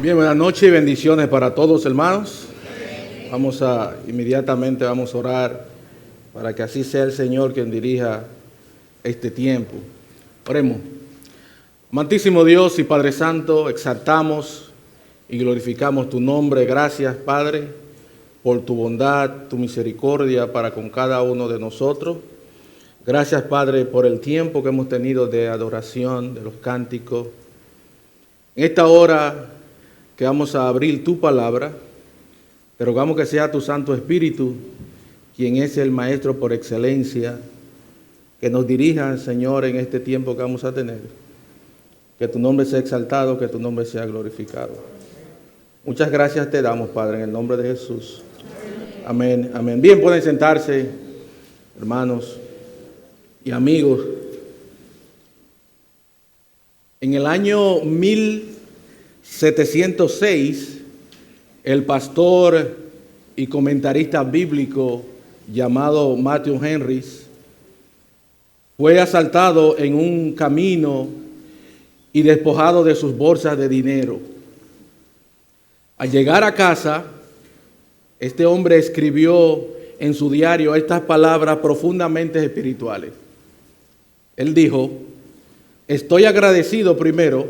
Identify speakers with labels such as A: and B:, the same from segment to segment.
A: Bien, buenas noches y bendiciones para todos, hermanos. Inmediatamente vamos a orar para que así sea el Señor quien dirija este tiempo. Oremos. Amantísimo Dios y Padre Santo, exaltamos y glorificamos tu nombre. Gracias, Padre, por tu bondad, tu misericordia para con cada uno de nosotros. Gracias, Padre, por el tiempo que hemos tenido de adoración, de los cánticos. En esta hora que vamos a abrir tu palabra, te rogamos que sea tu Santo Espíritu, quien es el Maestro por excelencia, que nos dirija, Señor, en este tiempo que vamos a tener. Que tu nombre sea exaltado, que tu nombre sea glorificado. Muchas gracias te damos, Padre, en el nombre de Jesús. Amén, amén. Bien, pueden sentarse, hermanos y amigos. En el año 1706, el pastor y comentarista bíblico llamado Matthew Henry fue asaltado en un camino y despojado de sus bolsas de dinero. Al llegar a casa, este hombre escribió en su diario estas palabras profundamente espirituales. Él dijo: estoy agradecido primero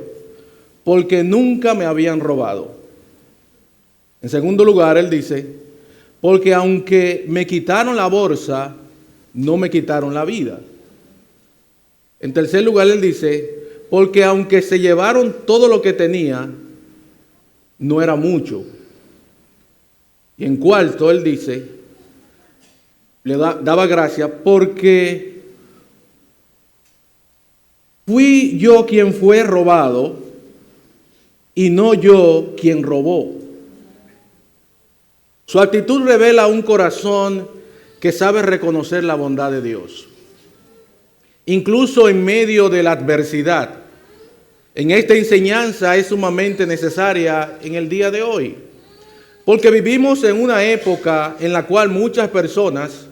A: porque nunca me habían robado. En segundo lugar, él dice, porque aunque me quitaron la bolsa, no me quitaron la vida. En tercer lugar, él dice, porque aunque se llevaron todo lo que tenía, no era mucho. Y en cuarto, él dice, daba gracias porque fui yo quien fue robado y no yo quien robó. Su actitud revela un corazón que sabe reconocer la bondad de Dios, incluso en medio de la adversidad. En esta enseñanza es sumamente necesaria en el día de hoy, porque vivimos en una época en la cual muchas personas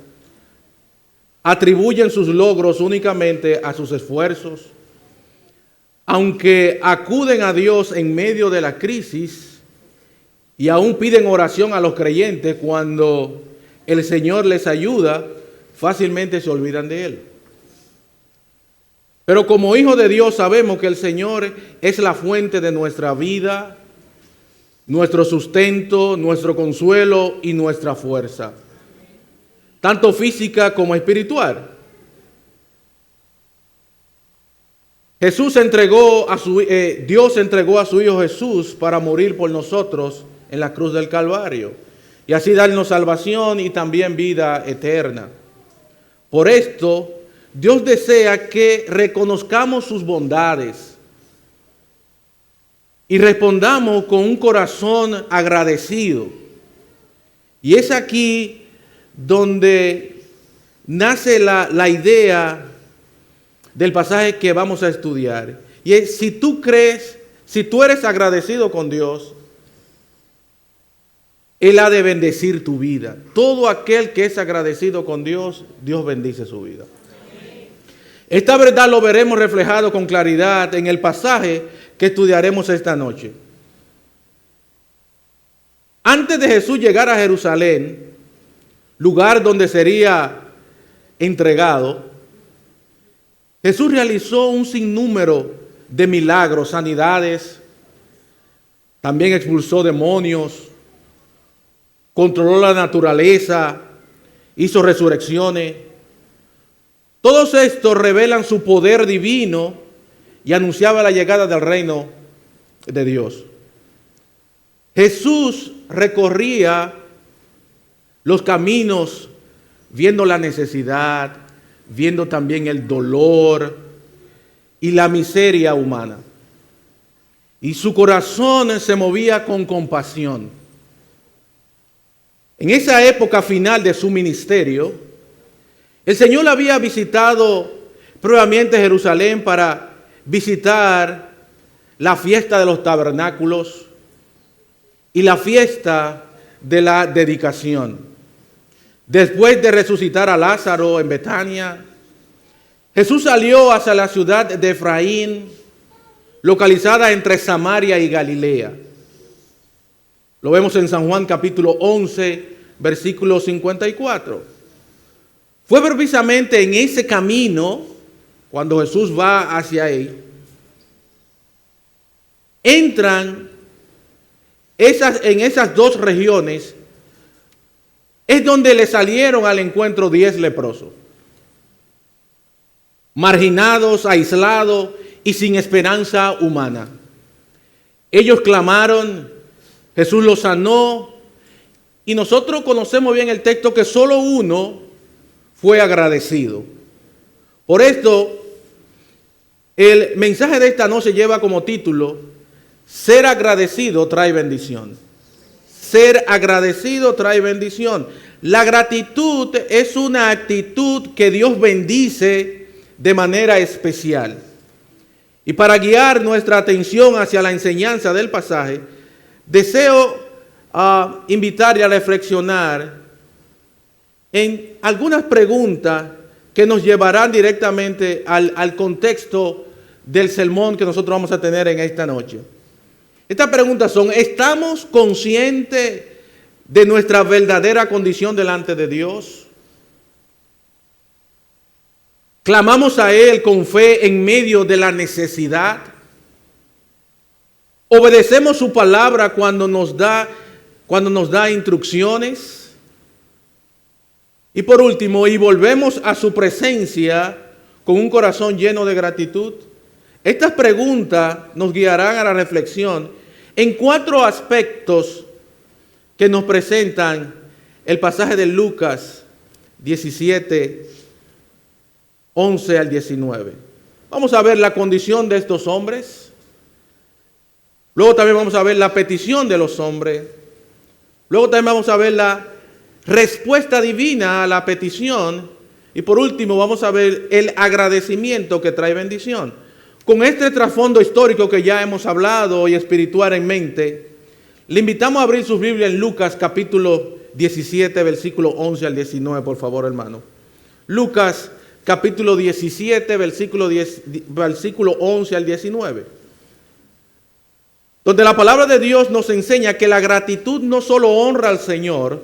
A: atribuyen sus logros únicamente a sus esfuerzos. Aunque acuden a Dios en medio de la crisis y aún piden oración a los creyentes, cuando el Señor les ayuda, fácilmente se olvidan de Él. Pero como hijos de Dios sabemos que el Señor es la fuente de nuestra vida, nuestro sustento, nuestro consuelo y nuestra fuerza, tanto física como espiritual. Dios entregó a su Hijo Jesús para morir por nosotros en la cruz del Calvario y así darnos salvación y también vida eterna. Por esto, Dios desea que reconozcamos sus bondades y respondamos con un corazón agradecido. Y es aquí donde nace la idea del pasaje que vamos a estudiar. Y es, si tú eres agradecido con Dios, Él ha de bendecir tu vida. Todo aquel que es agradecido con Dios, Dios bendice su vida. Esta verdad lo veremos reflejado con claridad en el pasaje que estudiaremos esta noche. Antes de Jesús llegar a Jerusalén, lugar donde sería entregado, Jesús realizó un sinnúmero de milagros, sanidades, también expulsó demonios, controló la naturaleza, hizo resurrecciones. Todos estos revelan su poder divino y anunciaba la llegada del reino de Dios. Jesús recorría los caminos viendo la necesidad, viendo también el dolor y la miseria humana. Y su corazón se movía con compasión. En esa época final de su ministerio, el Señor había visitado previamente Jerusalén para visitar la fiesta de los tabernáculos y la fiesta de la dedicación. Después de resucitar a Lázaro en Betania, Jesús salió hacia la ciudad de Efraín, localizada entre Samaria y Galilea. Lo vemos en San Juan capítulo 11, versículo 54. Fue precisamente en ese camino, cuando Jesús va hacia él, entran en esas dos regiones, es donde le salieron al encuentro 10 leprosos, marginados, aislados y sin esperanza humana. Ellos clamaron, Jesús los sanó, y nosotros conocemos bien el texto que solo uno fue agradecido. Por esto, el mensaje de esta noche lleva como título: ser agradecido trae bendición. Ser agradecido trae bendición. La gratitud es una actitud que Dios bendice de manera especial. Y para guiar nuestra atención hacia la enseñanza del pasaje, deseo invitarle a reflexionar en algunas preguntas que nos llevarán directamente al contexto del sermón que nosotros vamos a tener en esta noche. Estas preguntas son: ¿estamos conscientes de nuestra verdadera condición delante de Dios? ¿Clamamos a Él con fe en medio de la necesidad? ¿Obedecemos su palabra cuando nos da instrucciones? Y por último, ¿y volvemos a su presencia con un corazón lleno de gratitud? Estas preguntas nos guiarán a la reflexión en 4 aspectos que nos presentan el pasaje de Lucas 17, 11 al 19. Vamos a ver la condición de estos hombres. Luego también vamos a ver la petición de los hombres. Luego también vamos a ver la respuesta divina a la petición. Y por último vamos a ver el agradecimiento que trae bendición. Con este trasfondo histórico que ya hemos hablado y espiritual en mente, le invitamos a abrir sus Biblias en Lucas capítulo 17, versículo 11 al 19, por favor, hermano. Lucas capítulo 17, versículo 11 al 19. Donde la palabra de Dios nos enseña que la gratitud no solo honra al Señor,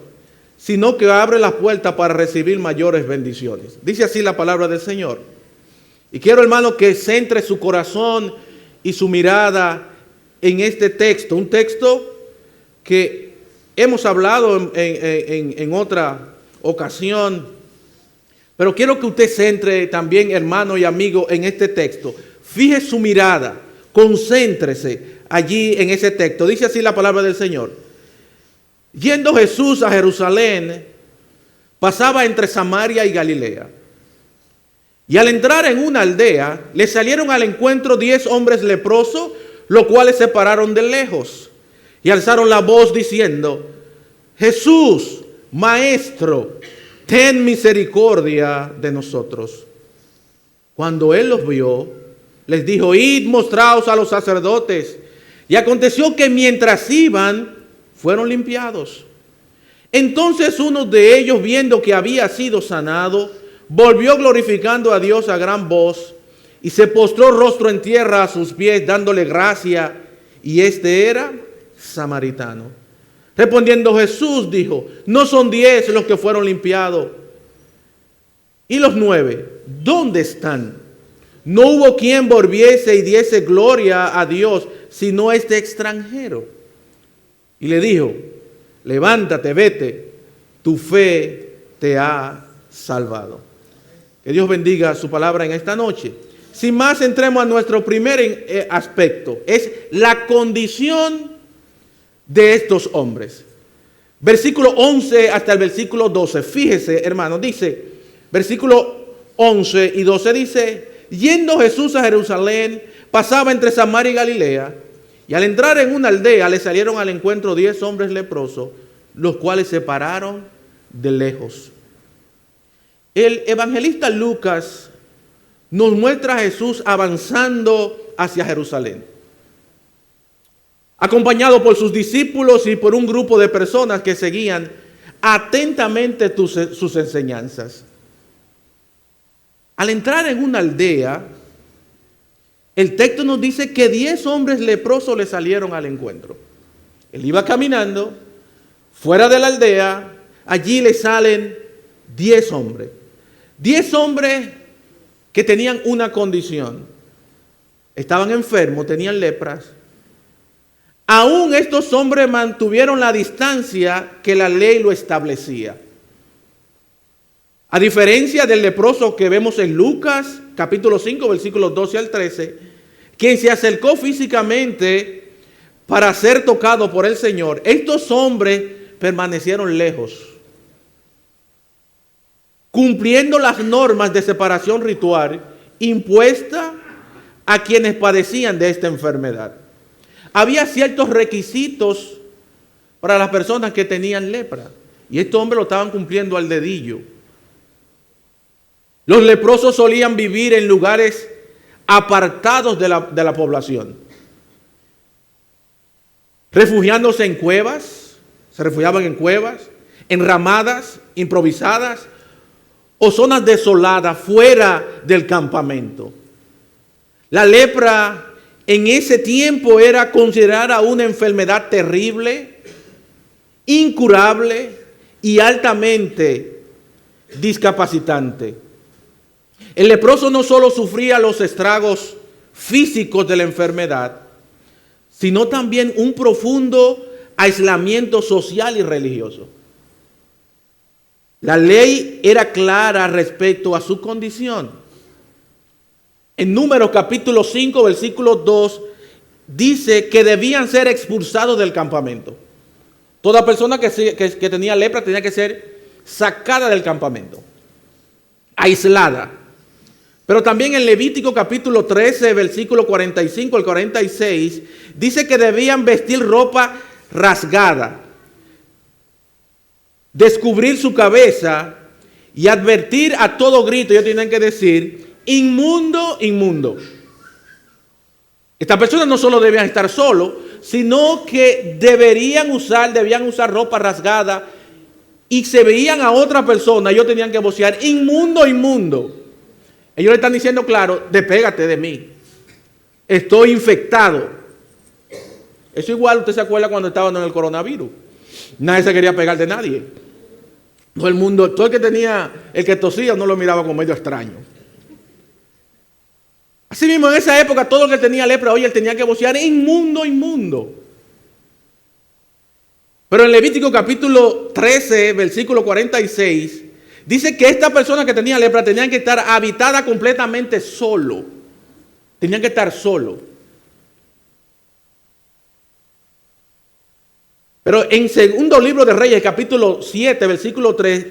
A: sino que abre las puertas para recibir mayores bendiciones. Dice así la palabra del Señor. Y quiero, hermano, que centre su corazón y su mirada en este texto. Un texto que hemos hablado en otra ocasión. Pero quiero que usted centre también, hermano y amigo, en este texto. Fije su mirada, concéntrese allí en ese texto. Dice así la palabra del Señor. Yendo Jesús a Jerusalén, pasaba entre Samaria y Galilea. Y al entrar en una aldea, le salieron al encuentro 10 hombres leprosos, los cuales se pararon de lejos y alzaron la voz diciendo: Jesús, Maestro, ten misericordia de nosotros. Cuando él los vio, les dijo: id, mostraos a los sacerdotes. Y aconteció que mientras iban, fueron limpiados. Entonces uno de ellos, viendo que había sido sanado, volvió glorificando a Dios a gran voz y se postró rostro en tierra a sus pies, dándole gracia. Y este era samaritano. Respondiendo Jesús dijo: no son 10 los que fueron limpiados. ¿Y los 9? ¿Dónde están? No hubo quien volviese y diese gloria a Dios, sino este extranjero. Y le dijo: levántate, vete, tu fe te ha salvado. Que Dios bendiga su palabra en esta noche. Sin más, entremos a nuestro primer aspecto. Es la condición de estos hombres. Versículo 11 hasta el versículo 12. Fíjese, hermano, dice, versículo 11 y 12 dice: yendo Jesús a Jerusalén, pasaba entre Samaria y Galilea, y al entrar en una aldea le salieron al encuentro 10 hombres leprosos, los cuales se pararon de lejos. El evangelista Lucas nos muestra a Jesús avanzando hacia Jerusalén, acompañado por sus discípulos y por un grupo de personas que seguían atentamente sus enseñanzas. Al entrar en una aldea, el texto nos dice que 10 hombres leprosos le salieron al encuentro. Él iba caminando fuera de la aldea. Allí le salen 10 hombres. 10 hombres que tenían una condición. Estaban enfermos, tenían lepras. Aún estos hombres mantuvieron la distancia que la ley lo establecía. A diferencia del leproso que vemos en Lucas, capítulo 5, versículos 12 al 13, quien se acercó físicamente para ser tocado por el Señor, estos hombres permanecieron lejos, cumpliendo las normas de separación ritual impuesta a quienes padecían de esta enfermedad. Había ciertos requisitos para las personas que tenían lepra, y estos hombres lo estaban cumpliendo al dedillo. Los leprosos solían vivir en lugares apartados de la población, refugiándose en cuevas, se refugiaban en cuevas, en ramadas improvisadas o zonas desoladas fuera del campamento. La lepra en ese tiempo era considerada una enfermedad terrible, incurable y altamente discapacitante. El leproso no solo sufría los estragos físicos de la enfermedad, sino también un profundo aislamiento social y religioso. La ley era clara respecto a su condición. En Números capítulo 5, versículo 2, dice que debían ser expulsados del campamento. Toda persona que tenía lepra tenía que ser sacada del campamento, aislada. Pero también en Levítico capítulo 13, versículo 45 al 46, dice que debían vestir ropa rasgada, descubrir su cabeza y advertir a todo grito. Ellos tienen que decir: inmundo, inmundo. Estas personas no solo debían estar solos, sino que debían usar ropa rasgada, y se veían a otra persona, ellos tenían que vocear: inmundo, inmundo. Ellos le están diciendo claro: despégate de mí, estoy infectado. Eso igual, usted se acuerda cuando estaban en el coronavirus, nadie se quería pegar de nadie. Todo el mundo, todo el que tosía, no lo miraba como medio extraño. Así mismo en esa época, todo el que tenía lepra, oye, él tenía que vocear: inmundo, inmundo. Pero en Levítico capítulo 13, versículo 46, dice que esta persona que tenía lepra tenían que estar habitada completamente solo. Tenían que estar solo. Pero en segundo libro de Reyes, capítulo 7, versículo 3,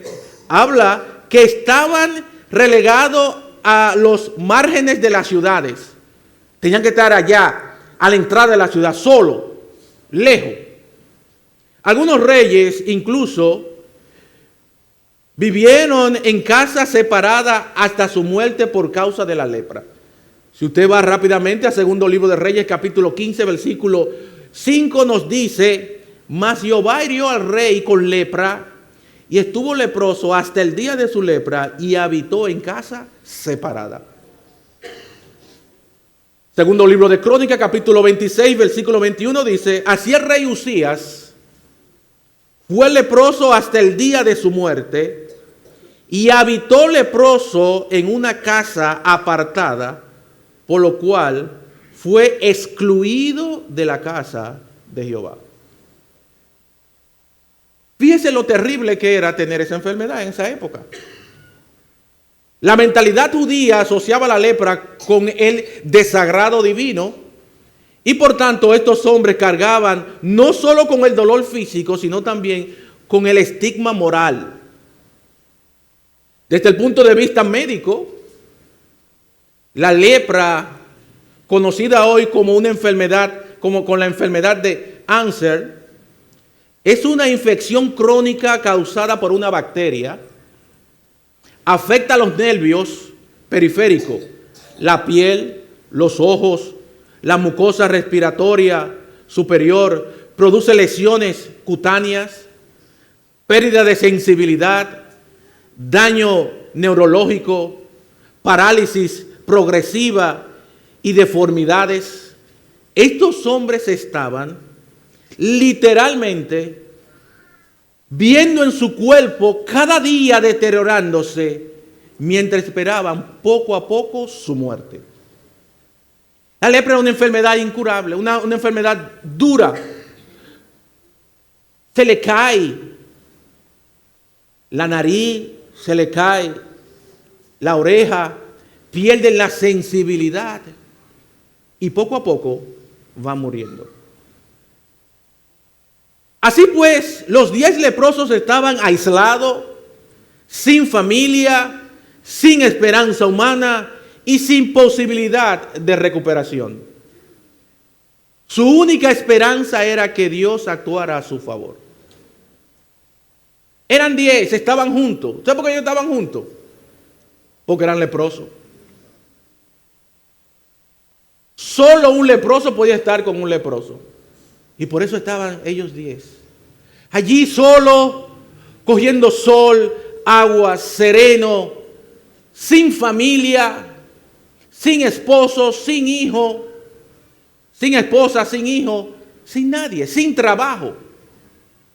A: habla que estaban relegados a los márgenes de las ciudades. Tenían que estar allá, a la entrada de la ciudad, solo, lejos. Algunos reyes incluso vivieron en casas separadas hasta su muerte por causa de la lepra. Si usted va rápidamente al segundo libro de Reyes, capítulo 15, versículo 5, nos dice: mas Jehová hirió al rey con lepra, y estuvo leproso hasta el día de su lepra, y habitó en casa separada. Segundo libro de Crónicas, capítulo 26, versículo 21, dice: así el rey Usías fue leproso hasta el día de su muerte, y habitó leproso en una casa apartada, por lo cual fue excluido de la casa de Jehová. Fíjese lo terrible que era tener esa enfermedad en esa época. La mentalidad judía asociaba la lepra con el desagrado divino, y por tanto estos hombres cargaban no solo con el dolor físico, sino también con el estigma moral. Desde el punto de vista médico, la lepra, conocida hoy como una enfermedad, como con la enfermedad de Anser, es una infección crónica causada por una bacteria. Afecta a los nervios periféricos, la piel, los ojos, la mucosa respiratoria superior, produce lesiones cutáneas, pérdida de sensibilidad, daño neurológico, parálisis progresiva y deformidades. Estos hombres estaban literalmente viendo en su cuerpo cada día deteriorándose mientras esperaban poco a poco su muerte. La lepra es una enfermedad incurable, una enfermedad dura. Se le cae la nariz, se le cae la oreja, pierden la sensibilidad y poco a poco van muriendo. Así pues, los 10 leprosos estaban aislados, sin familia, sin esperanza humana y sin posibilidad de recuperación. Su única esperanza era que Dios actuara a su favor. Eran 10, estaban juntos. ¿Sabe por qué ellos estaban juntos? Porque eran leprosos. Solo un leproso podía estar con un leproso. Y por eso estaban ellos 10. Allí solo, cogiendo sol, agua, sereno, sin familia, sin esposo, sin hijo, sin esposa, sin hijo, sin nadie, sin trabajo.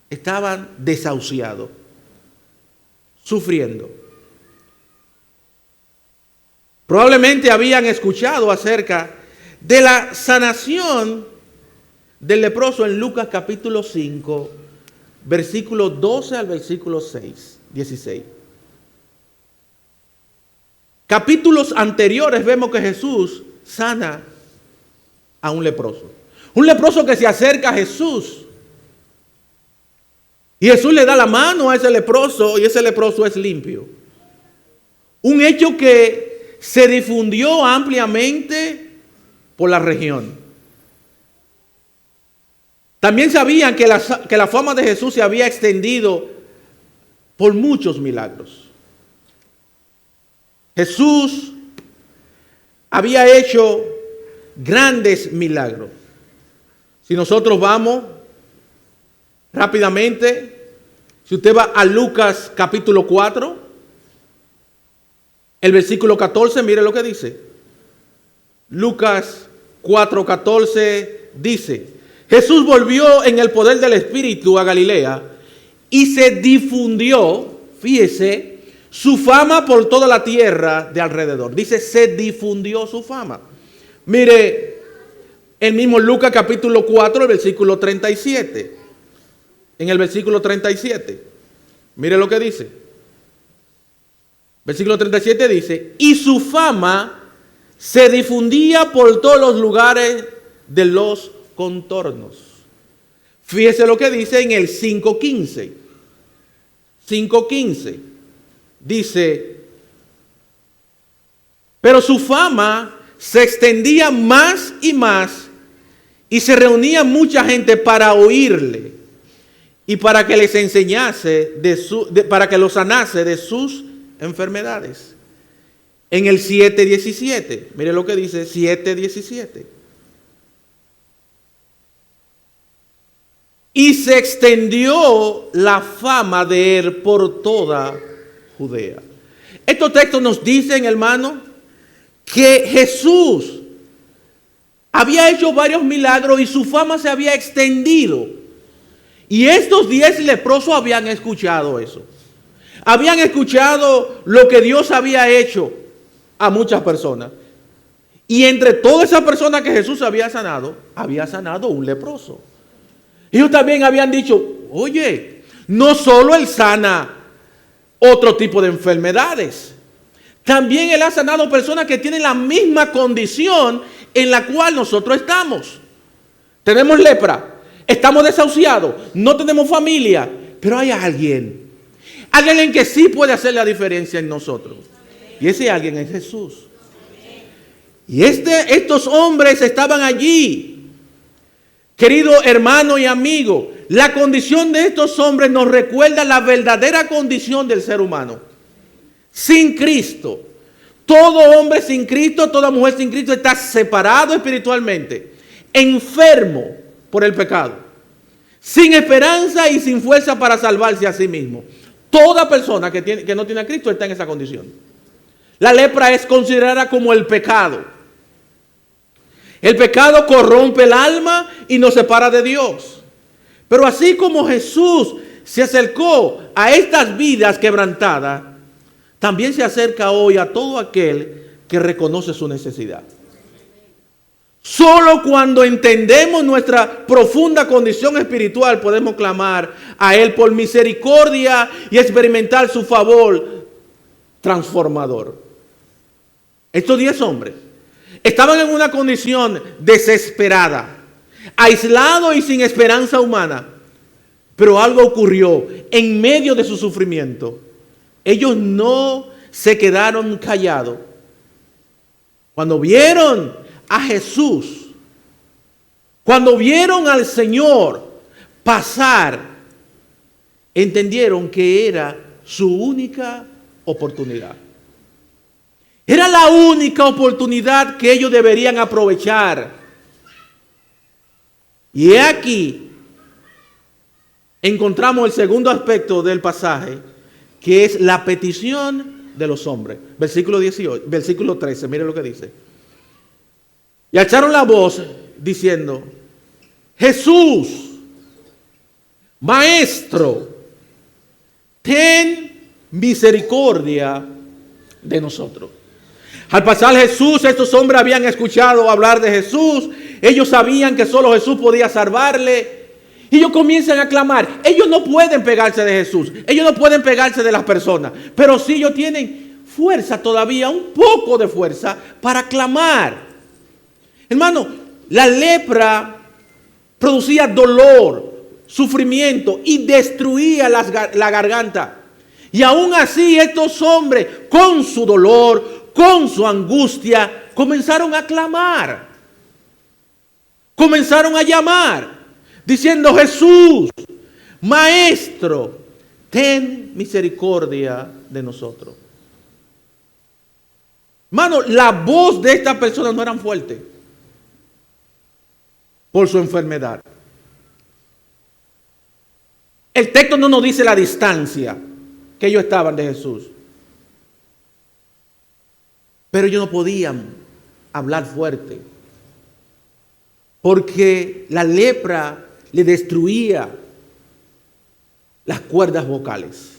A: Estaban desahuciados, sufriendo. Probablemente habían escuchado acerca de la sanación del leproso en Lucas capítulo 5, versículo 12 al versículo 16. Capítulos anteriores vemos que Jesús sana a un leproso. Un leproso que se acerca a Jesús. Y Jesús le da la mano a ese leproso y ese leproso es limpio. Un hecho que se difundió ampliamente por la región. También sabían que la fama de Jesús se había extendido por muchos milagros. Jesús había hecho grandes milagros. Si nosotros vamos rápidamente, si usted va a Lucas capítulo 4, el versículo 14, mire lo que dice. Lucas 4:14 dice: Jesús volvió en el poder del Espíritu a Galilea y se difundió, fíjese, su fama por toda la tierra de alrededor. Dice, se difundió su fama. Mire, el mismo Lucas capítulo 4, el versículo 37. En el versículo 37, mire lo que dice. Versículo 37 dice, y su fama se difundía por todos los lugares de los contornos. Fíjese lo que dice en el 5:15. 5:15 dice, pero su fama se extendía más y más y se reunía mucha gente para oírle y para que les enseñase para que los sanase de sus enfermedades. En el 7:17, mire lo que dice 7:17. Y se extendió la fama de él por toda Judea. Estos textos nos dicen, hermano, que Jesús había hecho varios milagros y su fama se había extendido. Y estos 10 leprosos habían escuchado eso. Habían escuchado lo que Dios había hecho a muchas personas. Y entre todas esas personas que Jesús había sanado un leproso. Ellos también habían dicho, oye, no solo Él sana otro tipo de enfermedades, también Él ha sanado personas que tienen la misma condición en la cual nosotros estamos. Tenemos lepra, estamos desahuciados, no tenemos familia, pero hay alguien en que sí puede hacer la diferencia en nosotros. Y ese alguien es Jesús. Y estos hombres estaban allí. Querido hermano y amigo, la condición de estos hombres nos recuerda la verdadera condición del ser humano. Sin Cristo, todo hombre sin Cristo, toda mujer sin Cristo está separado espiritualmente, enfermo por el pecado, sin esperanza y sin fuerza para salvarse a sí mismo. Toda persona que no tiene a Cristo está en esa condición. La lepra es considerada como el pecado. El pecado corrompe el alma y nos separa de Dios. Pero así como Jesús se acercó a estas vidas quebrantadas, también se acerca hoy a todo aquel que reconoce su necesidad. Solo cuando entendemos nuestra profunda condición espiritual podemos clamar a Él por misericordia y experimentar su favor transformador. Estos 10 hombres estaban en una condición desesperada, aislados y sin esperanza humana. Pero algo ocurrió en medio de su sufrimiento. Ellos no se quedaron callados. Cuando vieron a Jesús, cuando vieron al Señor pasar, entendieron que era su única oportunidad. Era la única oportunidad que ellos deberían aprovechar. Y he aquí, encontramos el segundo aspecto del pasaje, que es la petición de los hombres. Versículo 18, versículo 13, mire lo que dice. Y alzaron la voz diciendo: Jesús, Maestro, ten misericordia de nosotros. Al pasar Jesús, estos hombres habían escuchado hablar de Jesús. Ellos sabían que solo Jesús podía salvarle. Y ellos comienzan a clamar. Ellos no pueden pegarse de Jesús. Ellos no pueden pegarse de las personas. Pero sí ellos tienen fuerza todavía, un poco de fuerza para clamar. Hermano, la lepra producía dolor, sufrimiento y destruía la garganta. Y aún así estos hombres, con su dolor, con su angustia, comenzaron a clamar. Comenzaron a llamar, diciendo: Jesús, Maestro, ten misericordia de nosotros. Hermano, la voz de estas personas no eran fuertes por su enfermedad. El texto no nos dice la distancia que ellos estaban de Jesús. Pero ellos no podían hablar fuerte, porque la lepra le destruía las cuerdas vocales.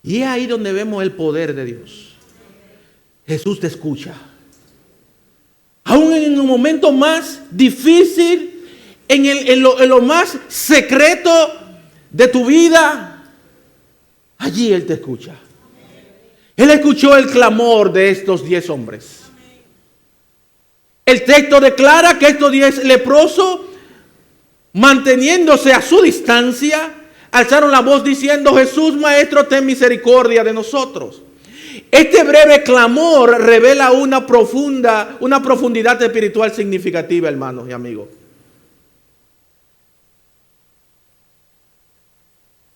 A: Y es ahí donde vemos el poder de Dios. Jesús te escucha. Aún en un momento más difícil, en lo más secreto de tu vida, allí Él te escucha. Él escuchó el clamor de estos 10 hombres. El texto declara que estos 10 leprosos, manteniéndose a su distancia, alzaron la voz diciendo: Jesús, Maestro, ten misericordia de nosotros. Este breve clamor revela una profundidad espiritual significativa, hermanos y amigos.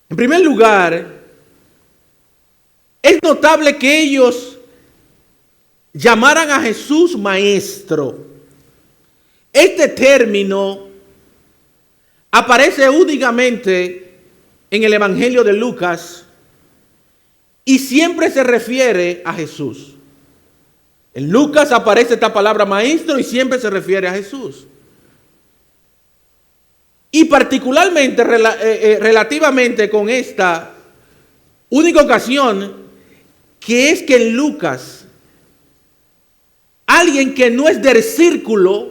A: En primer lugar, es notable que ellos llamaran a Jesús Maestro. Este término aparece únicamente en el Evangelio de Lucas y siempre se refiere a Jesús. En Lucas aparece esta palabra maestro y siempre se refiere a Jesús. Y particularmente relativamente con esta única ocasión, que es que en Lucas, alguien que no es del círculo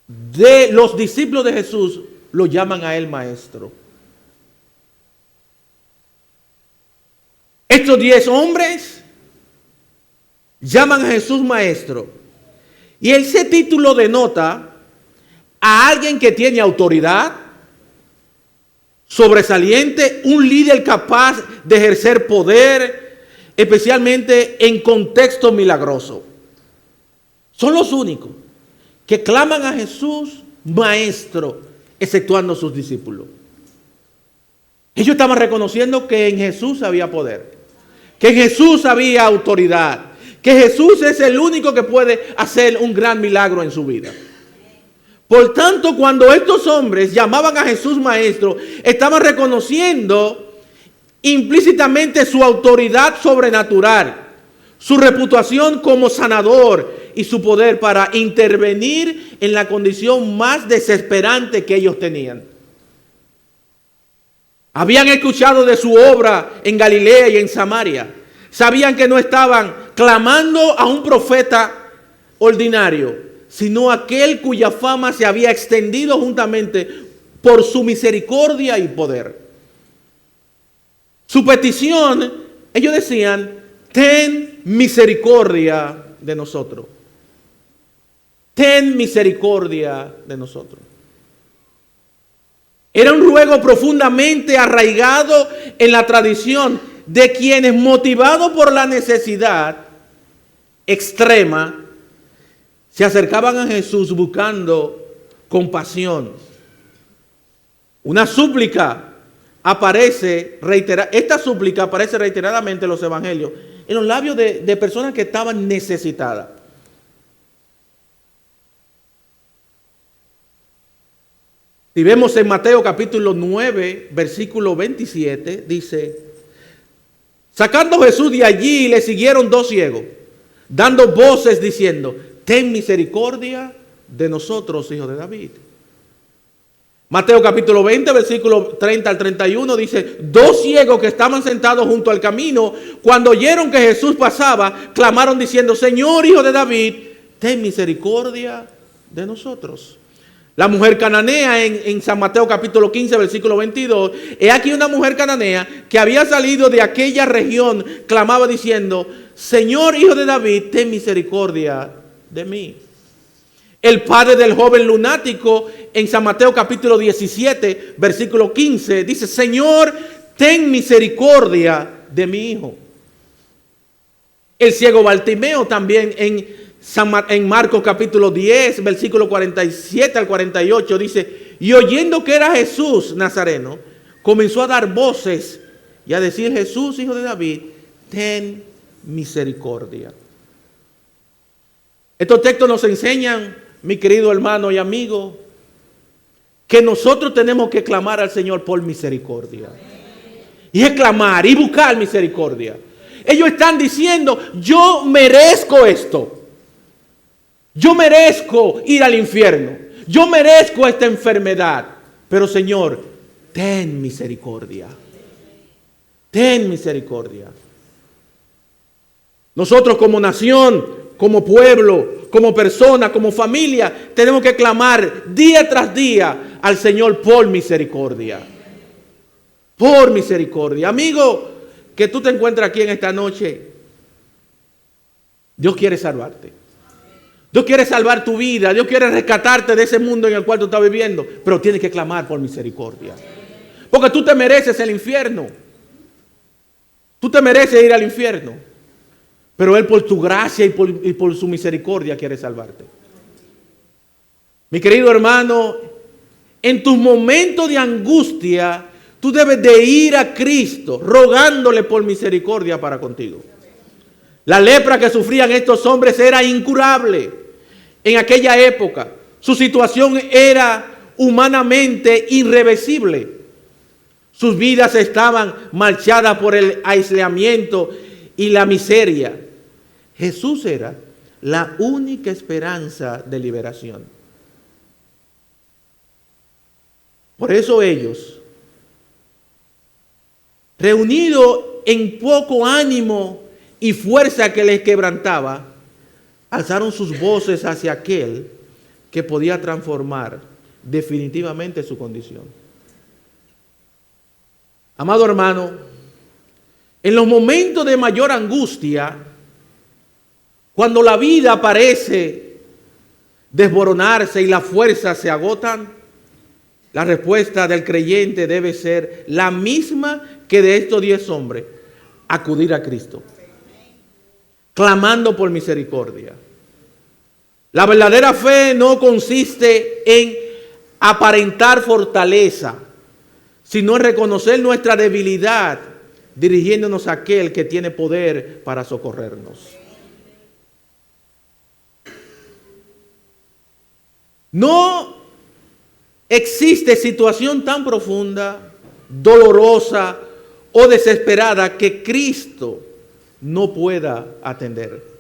A: de los discípulos de Jesús, lo llaman a él maestro. Estos 10 hombres llaman a Jesús maestro. Y ese título denota a alguien que tiene autoridad, sobresaliente, un líder capaz de ejercer poder, especialmente en contexto milagroso. Son los únicos que claman a Jesús maestro, exceptuando sus discípulos. Ellos estaban reconociendo que en Jesús había poder, que en Jesús había autoridad, que Jesús es el único que puede hacer un gran milagro en su vida. Por tanto, cuando estos hombres llamaban a Jesús maestro, estaban reconociendo implícitamente su autoridad sobrenatural, su reputación como sanador y su poder para intervenir en la condición más desesperante que ellos tenían. Habían escuchado de su obra en Galilea y en Samaria. Sabían que no estaban clamando a un profeta ordinario, sino aquel cuya fama se había extendido juntamente por su misericordia y poder. Su petición, ellos decían: ten misericordia de nosotros. Ten misericordia de nosotros. Era un ruego profundamente arraigado en la tradición de quienes, motivados por la necesidad extrema, se acercaban a Jesús buscando compasión. Una súplica aparece esta súplica aparece reiteradamente en los evangelios, en los labios de personas que estaban necesitadas. Si vemos en Mateo capítulo 9, versículo 27, dice: sacando Jesús de allí, le siguieron 2 ciegos, dando voces diciendo: ten misericordia de nosotros, hijo de David. Mateo capítulo 20, versículo 30 al 31 dice: 2 ciegos que estaban sentados junto al camino, cuando oyeron que Jesús pasaba, clamaron diciendo: Señor, hijo de David, ten misericordia de nosotros. La mujer cananea en San Mateo capítulo 15, versículo 22, he aquí una mujer cananea que había salido de aquella región, clamaba diciendo: Señor, hijo de David, ten misericordia de mí. El padre del joven lunático en San Mateo capítulo 17, versículo 15, dice: Señor, ten misericordia de mi hijo. El ciego Bartimeo también en Marcos capítulo 10, versículo 47 al 48, dice: y oyendo que era Jesús Nazareno, comenzó a dar voces y a decir: Jesús, hijo de David, ten misericordia. Estos textos nos enseñan, mi querido hermano y amigo, que nosotros tenemos que clamar al Señor por misericordia. Y es clamar y buscar misericordia. Ellos están diciendo: yo merezco esto. Yo merezco ir al infierno. Yo merezco esta enfermedad. Pero Señor, ten misericordia. Ten misericordia. Nosotros como nación, como pueblo, como persona, como familia, tenemos que clamar día tras día al Señor por misericordia. Por misericordia. Amigo, que tú te encuentras aquí en esta noche, Dios quiere salvarte. Dios quiere salvar tu vida. Dios quiere rescatarte de ese mundo en el cual tú estás viviendo. Pero tienes que clamar por misericordia. Porque tú te mereces el infierno. Tú te mereces ir al infierno. Pero Él, por tu gracia y por su misericordia, quiere salvarte. Mi querido hermano, en tus momentos de angustia, tú debes de ir a Cristo rogándole por misericordia para contigo. La lepra que sufrían estos hombres era incurable. En aquella época, su situación era humanamente irreversible. Sus vidas estaban marchadas por el aislamiento y la miseria. Jesús era la única esperanza de liberación. Por eso ellos, reunidos en poco ánimo y fuerza que les quebrantaba, alzaron sus voces hacia aquel que podía transformar definitivamente su condición. Amado hermano, en los momentos de mayor angustia, cuando la vida parece desboronarse y las fuerzas se agotan, la respuesta del creyente debe ser la misma que de estos 10 hombres: acudir a Cristo, clamando por misericordia. La verdadera fe no consiste en aparentar fortaleza, sino en reconocer nuestra debilidad, dirigiéndonos a aquel que tiene poder para socorrernos. No existe situación tan profunda, dolorosa o desesperada que Cristo no pueda atender.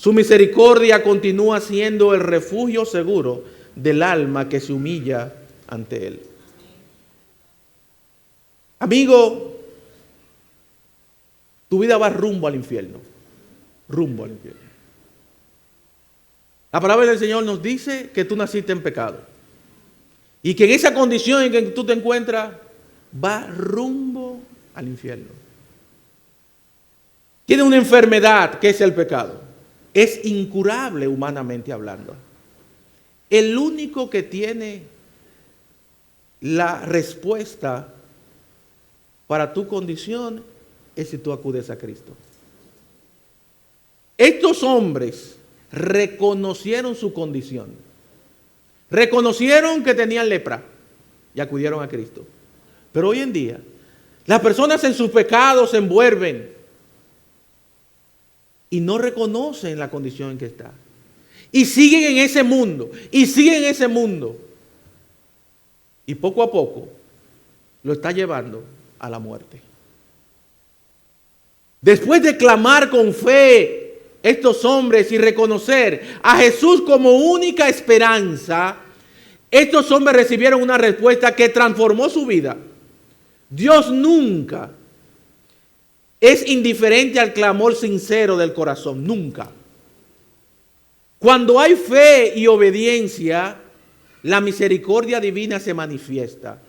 A: Su misericordia continúa siendo el refugio seguro del alma que se humilla ante Él. Amigo, tu vida va rumbo al infierno. Rumbo al infierno. La palabra del Señor nos dice que tú naciste en pecado. Y que en esa condición en que tú te encuentras, va rumbo al infierno. Tiene una enfermedad que es el pecado. Es incurable humanamente hablando. El único que tiene la respuesta para tu condición es si tú acudes a Cristo. Estos hombres reconocieron su condición. Reconocieron que tenían lepra y acudieron a Cristo. Pero hoy en día, las personas en sus pecados se envuelven y no reconocen la condición en que está. Y siguen en ese mundo, y siguen en ese mundo. Y poco a poco lo está llevando a la muerte. Después de clamar con fe estos hombres y reconocer a Jesús como única esperanza, estos hombres recibieron una respuesta que transformó su vida. Dios nunca es indiferente al clamor sincero del corazón, nunca. Cuando hay fe y obediencia, la misericordia divina se manifiesta.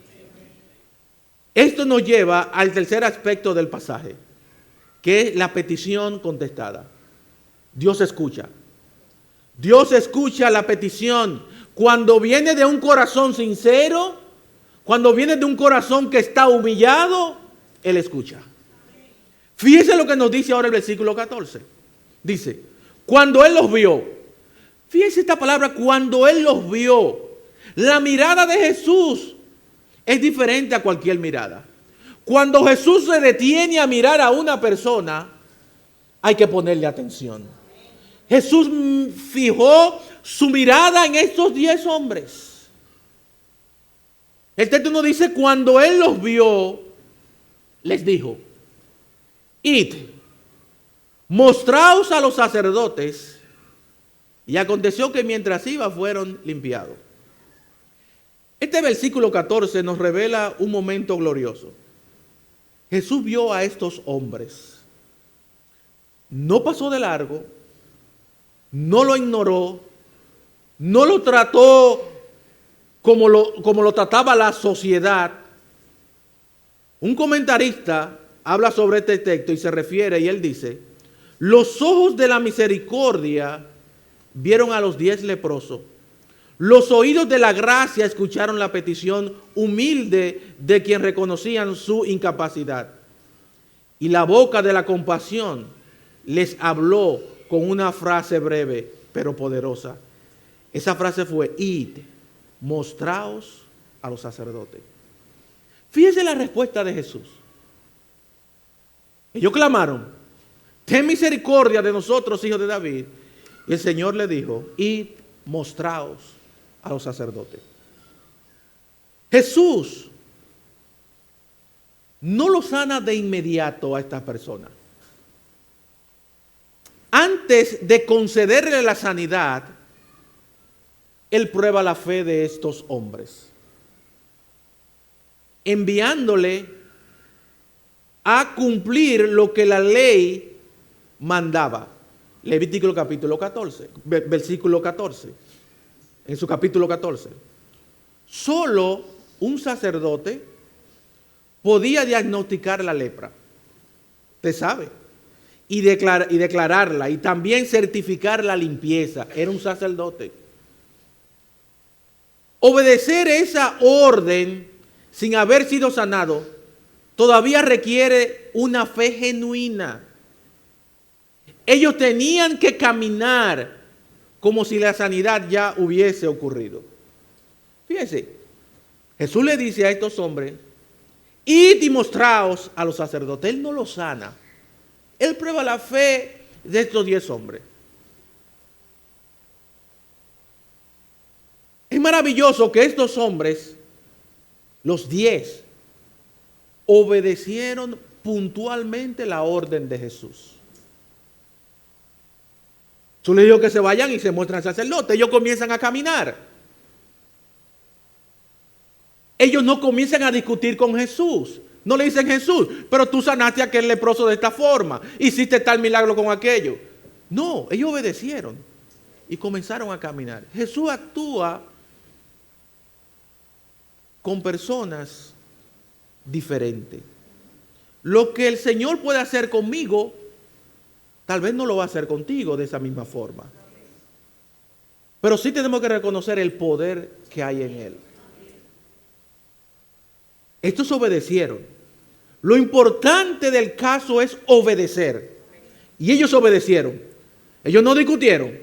A: Esto nos lleva al tercer aspecto del pasaje, que es la petición contestada. Dios escucha. Dios escucha la petición cuando viene de un corazón sincero, cuando viene de un corazón que está humillado, Él escucha. Fíjese lo que nos dice ahora el versículo 14. Dice, cuando Él los vio, fíjese esta palabra, cuando Él los vio, la mirada de Jesús es diferente a cualquier mirada. Cuando Jesús se detiene a mirar a una persona, hay que ponerle atención. Jesús fijó su mirada en estos 10 hombres. El texto nos dice, cuando Él los vio, les dijo, id, mostraos a los sacerdotes. Y aconteció que mientras iba fueron limpiados. Este versículo 14 nos revela un momento glorioso. Jesús vio a estos hombres. No pasó de largo, no lo ignoró, no lo trató como lo trataba la sociedad. Un comentarista habla sobre este texto y se refiere, y él dice, los ojos de la misericordia vieron a los 10 leprosos. Los oídos de la gracia escucharon la petición humilde de quien reconocían su incapacidad. Y la boca de la compasión les habló con una frase breve pero poderosa. Esa frase fue, id, mostraos a los sacerdotes. Fíjese la respuesta de Jesús. Ellos clamaron, ten misericordia de nosotros, hijos de David. Y el Señor le dijo, id, mostraos a los sacerdotes. Jesús no lo sana de inmediato a estas personas. Antes de concederle la sanidad, Él prueba la fe de estos hombres, enviándole a cumplir lo que la ley mandaba. Levítico capítulo 14, versículo 14, en su capítulo 14. Solo un sacerdote podía diagnosticar la lepra, usted sabe, y declararla, y también certificar la limpieza. Era un sacerdote. Obedecer esa orden sin haber sido sanado todavía requiere una fe genuina. Ellos tenían que caminar como si la sanidad ya hubiese ocurrido. Fíjense, Jesús le dice a estos hombres, id y mostraos a los sacerdotes. Él no los sana. Él prueba la fe de estos 10 hombres. Es maravilloso que estos hombres, los 10, obedecieron puntualmente la orden de Jesús. Jesús les dijo que se vayan y se muestran al sacerdote. Ellos comienzan a caminar. Ellos no comienzan a discutir con Jesús. No le dicen, Jesús, pero tú sanaste a aquel leproso de esta forma. Hiciste tal milagro con aquello. No, ellos obedecieron y comenzaron a caminar. Jesús actúa con personas diferentes. Lo que el Señor puede hacer conmigo, tal vez no lo va a hacer contigo de esa misma forma. Pero sí tenemos que reconocer el poder que hay en Él. Estos obedecieron. Lo importante del caso es obedecer. Y ellos obedecieron. Ellos no discutieron.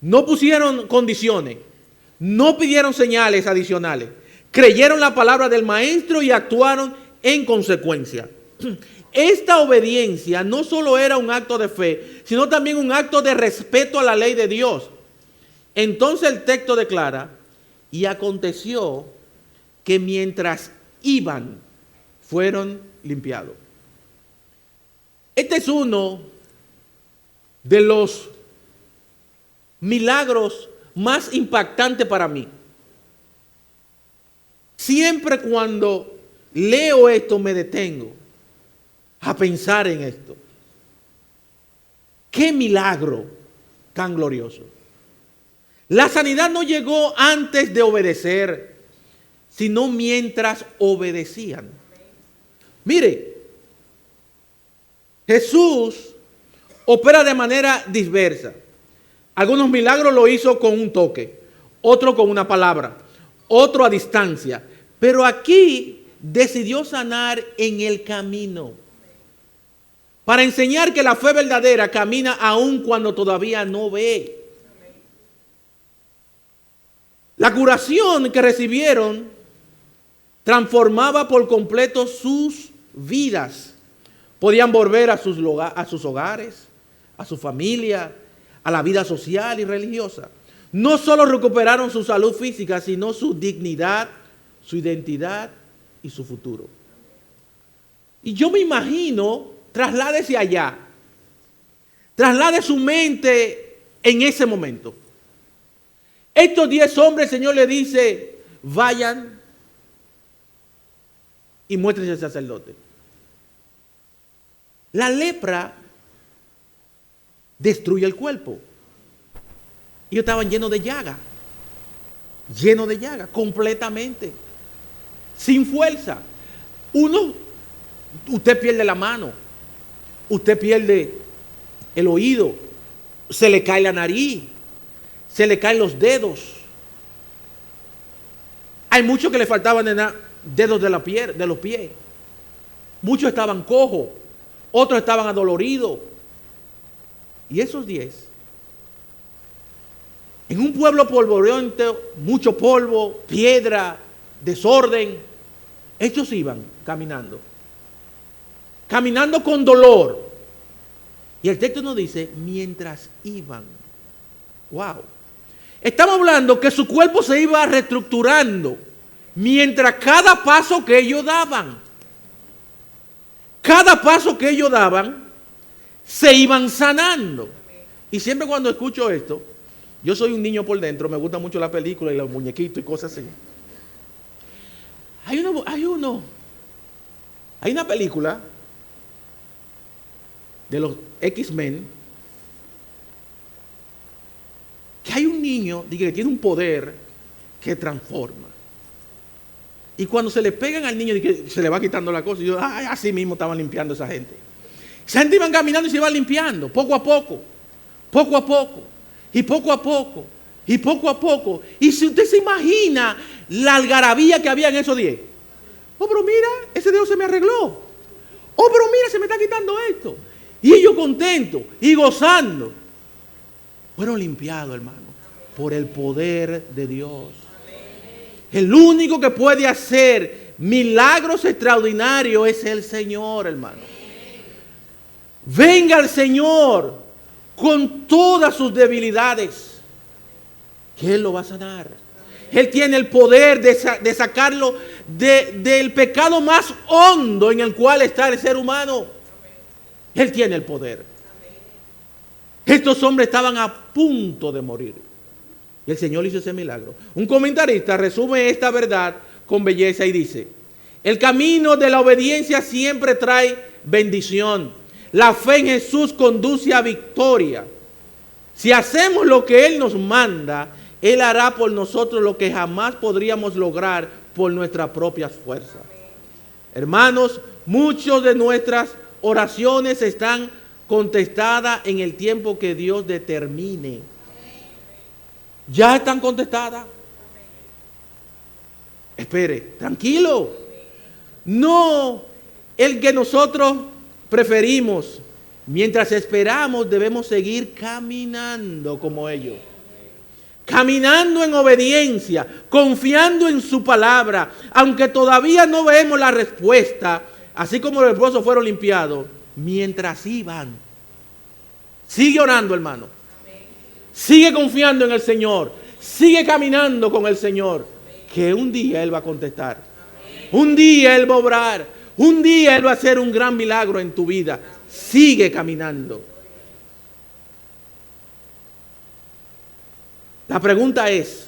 A: No pusieron condiciones. No pidieron señales adicionales. Creyeron la palabra del maestro y actuaron en consecuencia. Esta obediencia no solo era un acto de fe, sino también un acto de respeto a la ley de Dios. Entonces el texto declara, y aconteció que mientras iban, fueron limpiados. Este es uno de los milagros más impactantes para mí. Siempre cuando leo esto me detengo a pensar en esto. ¡Qué milagro tan glorioso! La sanidad no llegó antes de obedecer, sino mientras obedecían. Mire, Jesús opera de manera diversa. Algunos milagros lo hizo con un toque, otro con una palabra, otro a distancia. Pero aquí decidió sanar en el camino, para enseñar que la fe verdadera camina aún cuando todavía no ve. La curación que recibieron transformaba por completo sus vidas. Podían volver a sus hogares, a su familia, a la vida social y religiosa. No solo recuperaron su salud física, sino su dignidad, su identidad y su futuro. Y yo me imagino, trasládese allá, traslade su mente en ese momento. Estos 10 hombres, el Señor le dice, vayan y muéstrense al sacerdote. La lepra destruye el cuerpo. Ellos estaban llenos de llaga, completamente, sin fuerza. Usted pierde la mano, usted pierde el oído, se le cae la nariz, se le caen los dedos. Hay muchos que le faltaban dedos de los pies. Muchos estaban cojos, otros estaban adoloridos. Y esos 10, en un pueblo polvoriento, mucho polvo, piedra, desorden, ellos iban caminando con dolor. Y el texto nos dice, mientras iban. Wow. Estamos hablando que su cuerpo se iba reestructurando mientras cada paso que ellos daban, se iban sanando. Y siempre cuando escucho esto, yo soy un niño por dentro, me gusta mucho la película y los muñequitos y cosas así. Hay una película de los X-Men que hay un niño que tiene un poder que transforma. Y cuando se le pegan al niño, se le va quitando la cosa. Y yo, así mismo estaban limpiando esa gente. Esa gente iban caminando y se iban limpiando, poco a poco. Y si usted se imagina la algarabía que había en esos 10. Oh, pero mira, ese dedo se me arregló. Oh, pero mira, se me está quitando esto. Y ellos contentos y gozando. Fueron limpiados, hermano, por el poder de Dios. El único que puede hacer milagros extraordinarios es el Señor, hermano. Venga al Señor con todas sus debilidades, que Él lo va a sanar. Él tiene el poder de sacarlo del pecado más hondo en el cual está el ser humano. Él tiene el poder. Estos hombres estaban a punto de morir. Y el Señor hizo ese milagro. Un comentarista resume esta verdad con belleza y dice: el camino de la obediencia siempre trae bendición. La fe en Jesús conduce a victoria. Si hacemos lo que Él nos manda, Él hará por nosotros lo que jamás podríamos lograr por nuestras propias fuerzas. Hermanos, muchas de nuestras oraciones están contestadas en el tiempo que Dios determine. Ya están contestadas. Espere, tranquilo. No el que nosotros preferimos. Mientras esperamos, debemos seguir caminando como ellos. Caminando en obediencia, confiando en su palabra, aunque todavía no vemos la respuesta, así como los leprosos fueron limpiados, mientras iban. Sigue orando, hermano. Sigue confiando en el Señor. Sigue caminando con el Señor, que un día Él va a contestar. Un día Él va a obrar. Un día Él va a hacer un gran milagro en tu vida. Sigue caminando. La pregunta es: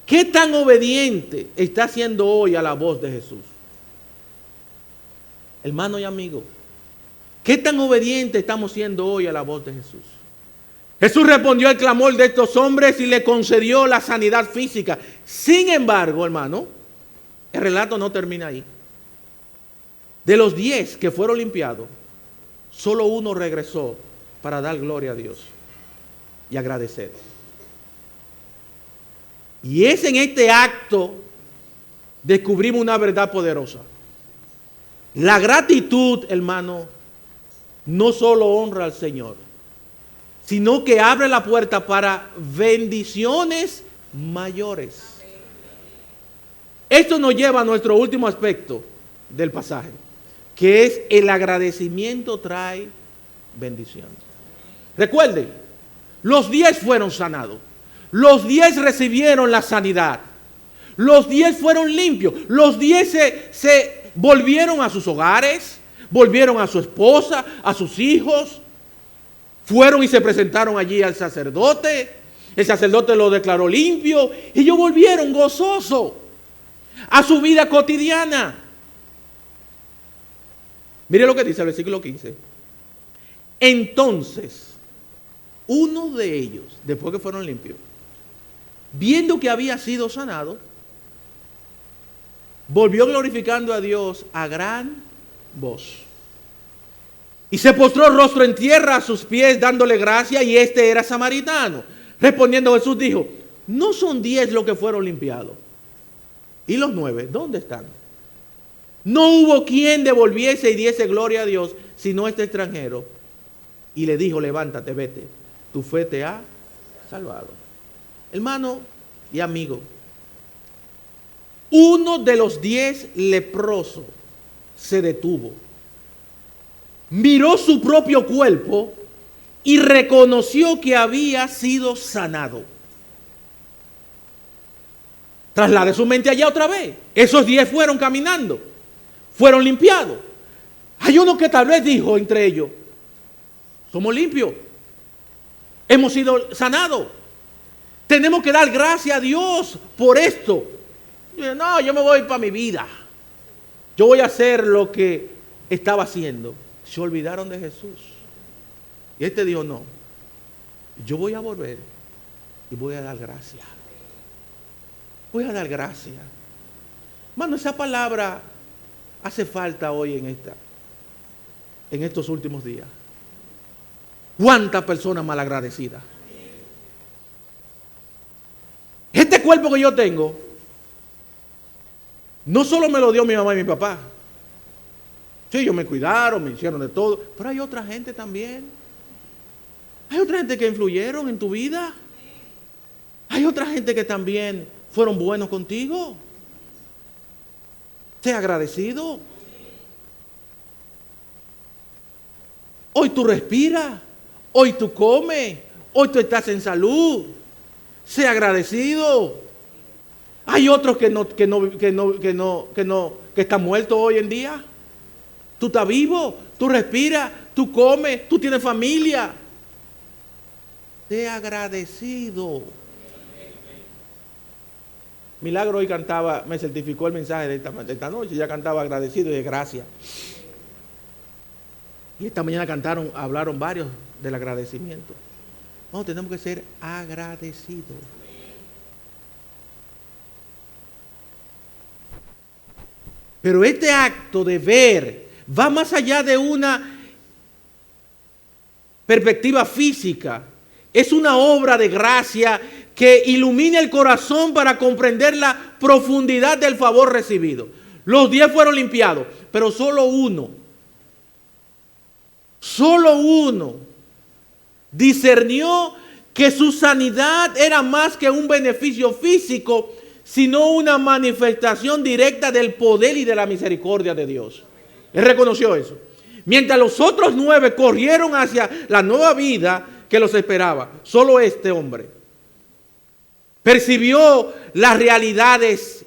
A: ¿qué tan obediente está siendo hoy a la voz de Jesús? Hermano y amigo, ¿qué tan obediente estamos siendo hoy a la voz de Jesús? Jesús respondió al clamor de estos hombres y le concedió la sanidad física. Sin embargo, hermano, el relato no termina ahí. De los 10 que fueron limpiados, solo uno regresó para dar gloria a Dios y agradecer. Y es en este acto descubrimos una verdad poderosa. La gratitud, hermano, no solo honra al Señor, sino que abre la puerta para bendiciones mayores. Esto nos lleva a nuestro último aspecto del pasaje, que es el agradecimiento trae bendición. Recuerden, los 10 fueron sanados. Los 10 recibieron la sanidad. Los 10 fueron limpios. Los 10 se volvieron a sus hogares, volvieron a su esposa, a sus hijos. Fueron y se presentaron allí al sacerdote. El sacerdote lo declaró limpio. Y ellos volvieron gozosos a su vida cotidiana. Mire lo que dice el versículo 15. Entonces, uno de ellos, después que fueron limpios, viendo que había sido sanado, volvió glorificando a Dios a gran voz. Y se postró rostro en tierra a sus pies, dándole gracia, y este era samaritano. Respondiendo Jesús dijo: ¿no son 10 los que fueron limpiados? ¿Y los 9? ¿Dónde están? No hubo quien devolviese y diese gloria a Dios, sino este extranjero. Y le dijo: levántate, vete, tu fe te ha salvado. Hermano y amigo, uno de los 10 leprosos se detuvo, miró su propio cuerpo y reconoció que había sido sanado. Traslade su mente allá otra vez. Esos 10 fueron caminando, fueron limpiados. Hay uno que tal vez dijo entre ellos: somos limpios, hemos sido sanados, tenemos que dar gracias a Dios por esto. No, yo me voy para mi vida, yo voy a hacer lo que estaba haciendo. Se olvidaron de Jesús. Y este dijo: no, yo voy a volver y voy a dar gracias. Voy a dar gracias. Mano, esa palabra hace falta hoy en estos últimos días. ¿Cuántas personas malagradecidas? Este cuerpo que yo tengo, no solo me lo dio mi mamá y mi papá. Sí, ellos me cuidaron, me hicieron de todo, pero hay otra gente también. Hay otra gente que influyeron en tu vida. Hay otra gente que también fueron buenos contigo. Sea agradecido. Hoy tú respiras, hoy tú comes, hoy tú estás en salud. Sea agradecido. Hay otros que están muertos hoy en día. Tú estás vivo, tú respiras, tú comes, tú tienes familia. Sé agradecido. Milagro hoy cantaba, me certificó el mensaje de esta noche, ya cantaba agradecido y de gracia. Y esta mañana hablaron varios del agradecimiento. No, tenemos que ser agradecidos. Pero este acto de ver va más allá de una perspectiva física. Es una obra de gracia que ilumina el corazón para comprender la profundidad del favor recibido. Los 10 fueron limpiados, pero solo uno discernió que su sanidad era más que un beneficio físico, sino una manifestación directa del poder y de la misericordia de Dios. Él reconoció eso. Mientras los otros 9 corrieron hacia la nueva vida que los esperaba, solo este hombre percibió las realidades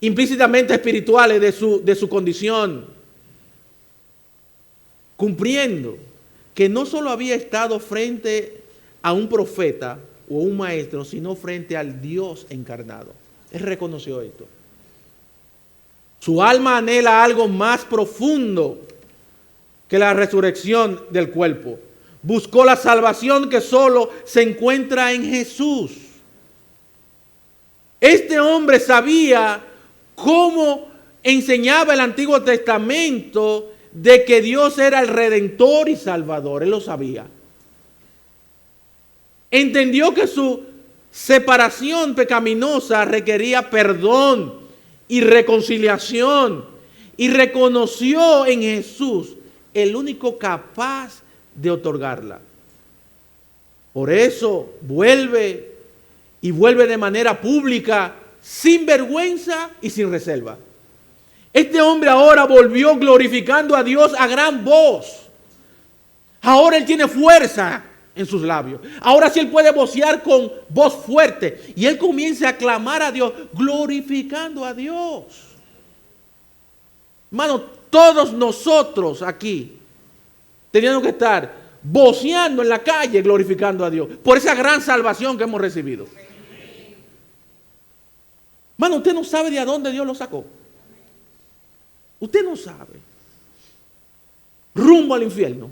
A: implícitamente espirituales de su condición, cumpliendo que no solo había estado frente a un profeta o un maestro, sino frente al Dios encarnado. Él reconoció esto. Su alma anhela algo más profundo que la resurrección del cuerpo. Buscó la salvación que solo se encuentra en Jesús. Este hombre sabía cómo enseñaba el Antiguo Testamento de que Dios era el Redentor y Salvador. Él lo sabía. Entendió que su separación pecaminosa requería perdón y reconciliación, y reconoció en Jesús el único capaz de otorgarla. Por eso vuelve de manera pública, sin vergüenza y sin reserva. Este hombre ahora volvió glorificando a Dios a gran voz. Ahora él tiene fuerza en sus labios. Ahora sí él puede vocear con voz fuerte. Y él comienza a clamar a Dios, glorificando a Dios. Hermano, todos nosotros aquí teníamos que estar voceando en la calle, glorificando a Dios por esa gran salvación que hemos recibido. Hermano, usted no sabe de dónde Dios lo sacó. Usted no sabe. Rumbo al infierno.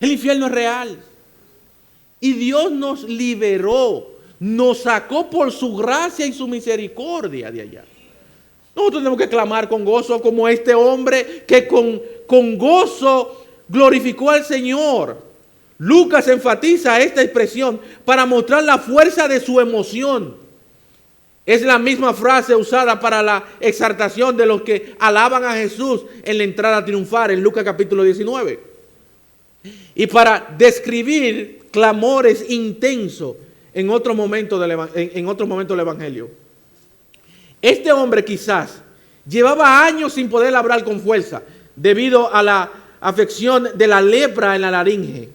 A: El infierno es real. Y Dios nos liberó, nos sacó por su gracia y su misericordia de allá. Nosotros tenemos que clamar con gozo como este hombre que con gozo glorificó al Señor. Lucas enfatiza esta expresión para mostrar la fuerza de su emoción. Es la misma frase usada para la exaltación de los que alaban a Jesús en la entrada triunfal en Lucas capítulo 19. Y para describir clamores intensos en otro momento del Evangelio. Este hombre quizás llevaba años sin poder hablar con fuerza debido a la afección de la lepra en la laringe.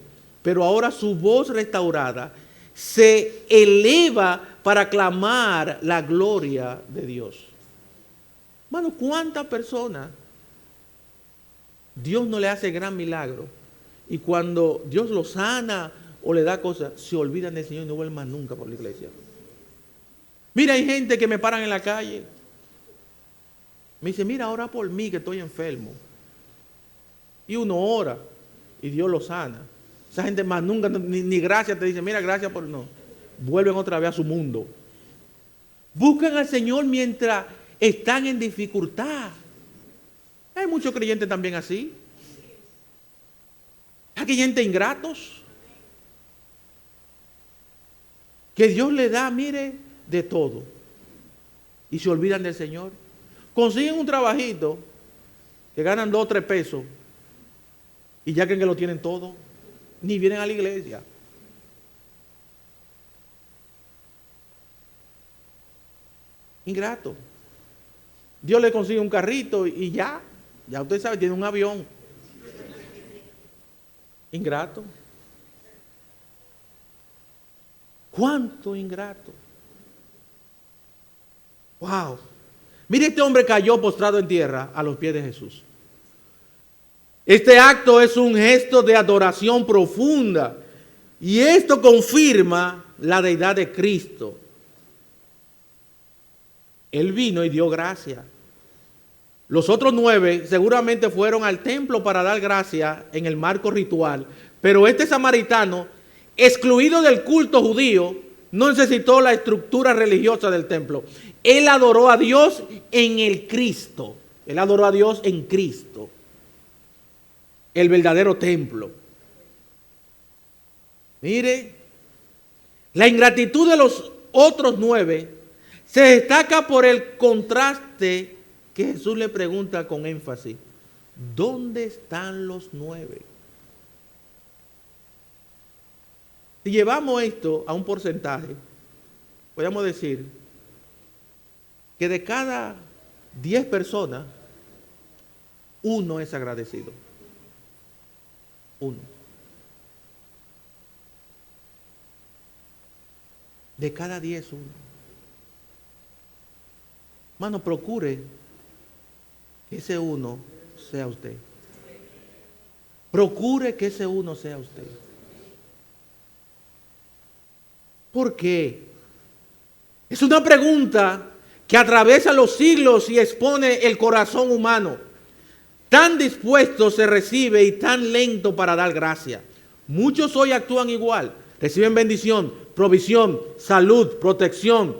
A: Pero ahora su voz restaurada se eleva para clamar la gloria de Dios. Hermano, ¿cuántas personas Dios no le hace gran milagro? Y cuando Dios lo sana o le da cosas, se olvidan del Señor y no vuelven más nunca por la iglesia. Mira, hay gente que me paran en la calle. Me dice, mira, ora por mí que estoy enfermo. Y uno ora y Dios lo sana. Esa gente más nunca, ni gracias te dice, mira, gracias por no. Vuelven otra vez a su mundo. Buscan al Señor mientras están en dificultad. Hay muchos creyentes también así. Hay creyentes ingratos. Que Dios le da, mire, de todo. Y se olvidan del Señor. Consiguen un trabajito que ganan 2 o 3 pesos. Y ya creen que lo tienen todo. Ni vienen a la iglesia. Ingrato. Dios le consigue un carrito y ya usted sabe, tiene un avión. Ingrato. ¿Cuánto ingrato? Wow. Mire, este hombre cayó postrado en tierra a los pies de Jesús. Este acto es un gesto de adoración profunda y esto confirma la deidad de Cristo. Él vino y dio gracia. Los otros 9 seguramente fueron al templo para dar gracia en el marco ritual, pero este samaritano, excluido del culto judío, no necesitó la estructura religiosa del templo. Él adoró a Dios en el Cristo. Él adoró a Dios en Cristo, el verdadero templo. Mire, la ingratitud de los otros 9 se destaca por el contraste que Jesús le pregunta con énfasis: ¿dónde están los 9? Si llevamos esto a un porcentaje, podríamos decir que de cada 10 personas, uno es agradecido. Uno. De cada 10, uno. Hermano, procure que ese uno sea usted. Procure que ese uno sea usted. ¿Por qué? Es una pregunta que atraviesa los siglos y expone el corazón humano. Tan dispuesto se recibe y tan lento para dar gracia. Muchos hoy actúan igual. Reciben bendición, provisión, salud, protección,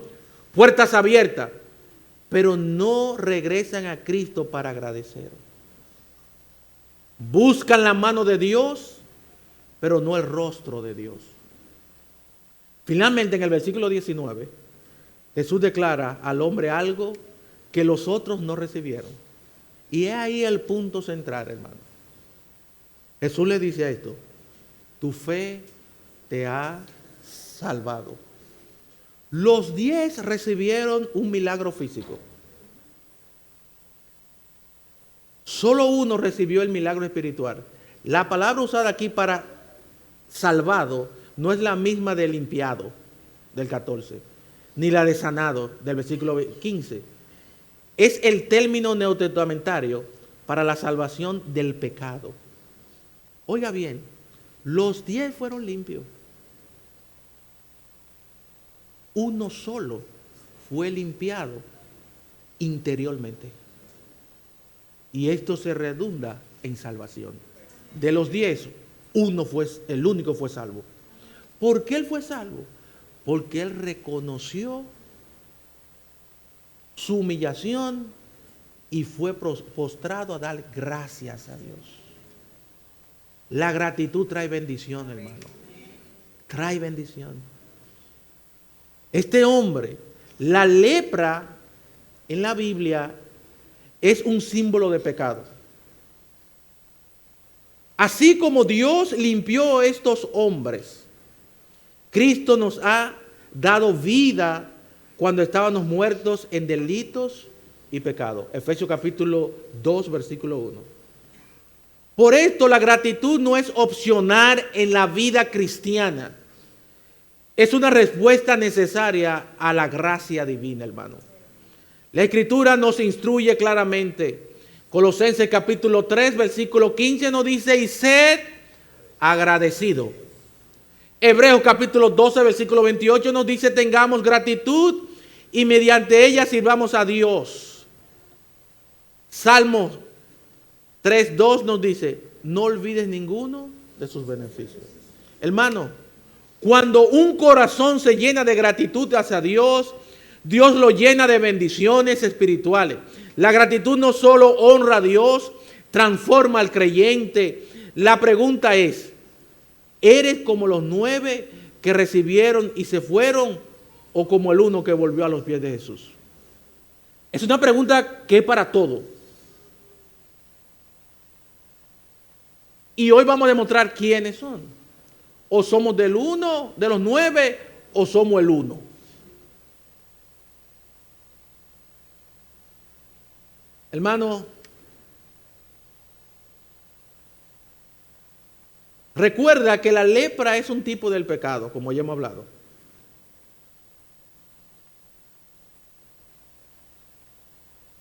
A: puertas abiertas, pero no regresan a Cristo para agradecer. Buscan la mano de Dios, pero no el rostro de Dios. Finalmente, en el versículo 19, Jesús declara al hombre algo que los otros no recibieron. Y es ahí el punto central, hermano. Jesús le dice a esto: tu fe te ha salvado. Los 10 recibieron un milagro físico. Solo uno recibió el milagro espiritual. La palabra usada aquí para salvado no es la misma de limpiado, del 14, ni la de sanado, del versículo 15. Es el término neotestamentario para la salvación del pecado. Oiga bien, los 10 fueron limpios. Uno solo fue limpiado interiormente. Y esto se redunda en salvación. De los 10, el único fue salvo. ¿Por qué él fue salvo? Porque él reconoció su humillación y fue postrado a dar gracias a Dios. La gratitud trae bendición, hermano. Trae bendición. Este hombre, la lepra en la Biblia es un símbolo de pecado. Así como Dios limpió a estos hombres, Cristo nos ha dado vida cuando estábamos muertos en delitos y pecados. Efesios capítulo 2, versículo 1. Por esto la gratitud no es opcional en la vida cristiana. Es una respuesta necesaria a la gracia divina, hermano. La Escritura nos instruye claramente. Colosenses capítulo 3, versículo 15 nos dice: y sed agradecido. Hebreos capítulo 12, versículo 28 nos dice: tengamos gratitud y mediante ella sirvamos a Dios. Salmos 3, 2 nos dice: no olvides ninguno de sus beneficios. Hermano, cuando un corazón se llena de gratitud hacia Dios, Dios lo llena de bendiciones espirituales. La gratitud no solo honra a Dios, transforma al creyente. La pregunta es: ¿eres como los 9 que recibieron y se fueron, o como el uno que volvió a los pies de Jesús? Es una pregunta que es para todo. Y hoy vamos a demostrar quiénes son. O somos del uno, de los 9, o somos el uno. Hermano, recuerda que la lepra es un tipo del pecado, como ya hemos hablado.